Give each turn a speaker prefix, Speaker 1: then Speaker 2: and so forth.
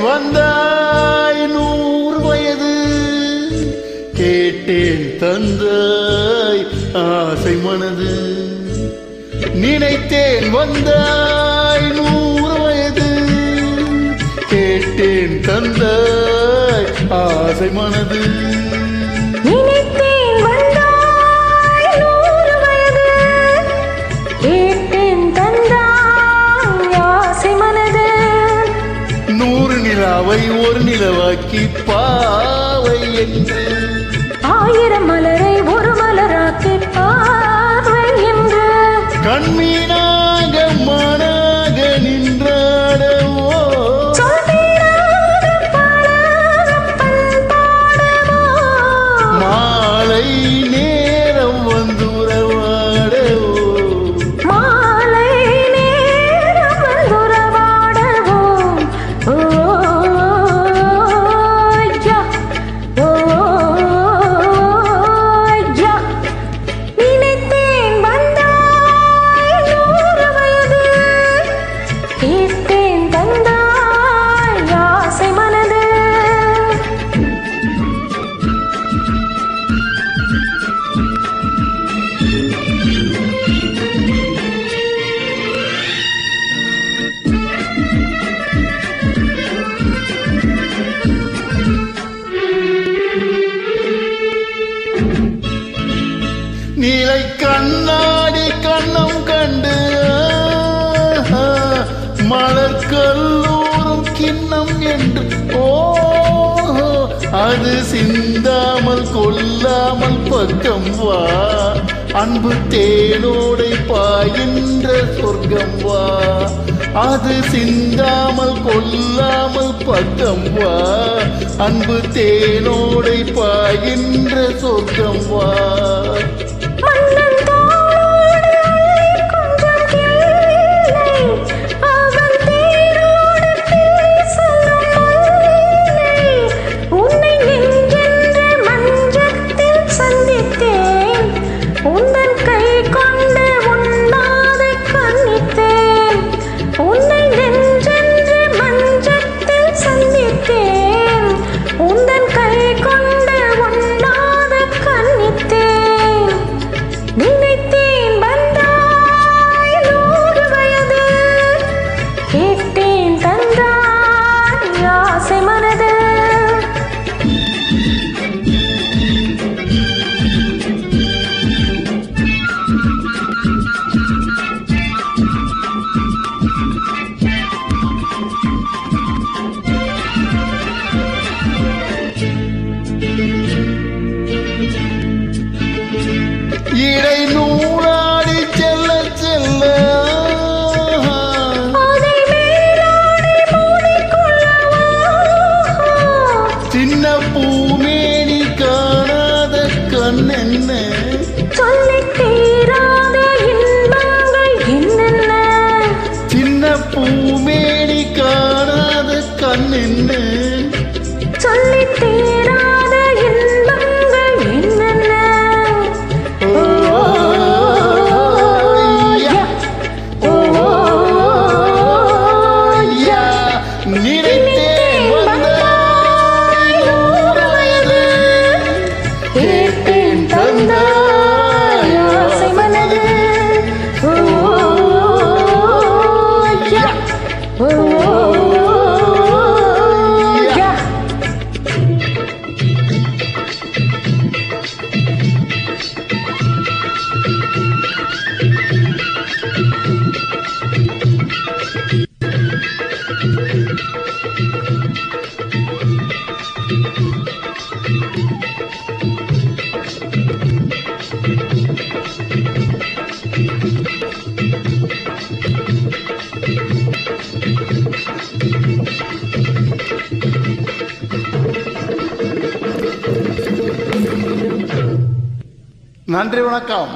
Speaker 1: வந்தாய் 100 வயது, கேட்டேன் தந்தாய் ஆசை மனது. நினைத்தேன் வந்தாய் 100 வயது, கேட்டேன் தந்தாய் ஆசை மனது.
Speaker 2: நினைத்தேன் வந்தாய் 100 வயது, கேட்டேன் தந்தாய் ஆசை மனது.
Speaker 1: 100 நிலாவை ஒரு நிலவாக்கி பாவை என்று,
Speaker 2: 1000 மலரை ஒரு மலராக்கி பார்வை என்று,
Speaker 1: கண்மீனாக மானாக நின்றாடவோ, மாலை நேரம் வந்து உறவாடவோ,
Speaker 2: மாலை நேரம் வந்து உறவாடவோ. ஓ யா, ஓ யா. நினைத்தேன் வந்தாய் 100 வயது, கேட்டேன் தந்தாய் ஆசை மனது.
Speaker 1: நீலை கண்ணாடி கண்ணம் கண்டு, மலர் கல்லூரும் கிண்ணம் என்று. ஓ, அது சிந்தாமல் கொல்லாமல் பக்கம் வா, அன்பு தேனோடை பாயின்ற சொர்க்கம் வா. அது சிந்தாமல் கொல்லாமல் பக்கம் வா, அன்பு தேனோடை பாயின்ற சொர்க்கம் வா.
Speaker 2: மன்னன் தோளோடு கொஞ்சம் கிள்ளை, அவன் தேரோடு பேசலும் மல்லை. உன்னை நெஞ்சென்ற மஞ்சத்தில் சந்தித்தேன், உந்தன் கை கொண்டு உண்ணாதை கண்ணித்தேன். உன்னை நெஞ்சென்ற மஞ்சத்தில் சந்தித்தேன், உந்தன் கை கொண்டு உண்ணாதை கண்ணித்தேன். நினைத்தேன் வந்தாய் 100 வயது, கேட்டேன் தந்தாய் ஆசை மனது.
Speaker 1: இடை நூலாடி செல்ல செல்ல,
Speaker 2: அதை மேலாடை மூடிக்கொள்ளவா,
Speaker 1: சின்ன பூமேனி காணாத கண் என்ன,
Speaker 2: சொல்லித் தீராத இன்பங்கள் என்னென்ன.
Speaker 1: சின்ன பூமேனி காணாத கண் என்ன,
Speaker 2: சொல்லித் தீராத இன்பங்கள் என்னென்ன.
Speaker 1: நினைத்தேன் வந்தாய் 100 வயது, கேட்டேன் தந்தாய் ஆசை மனது. நன்றி, வணக்கம்.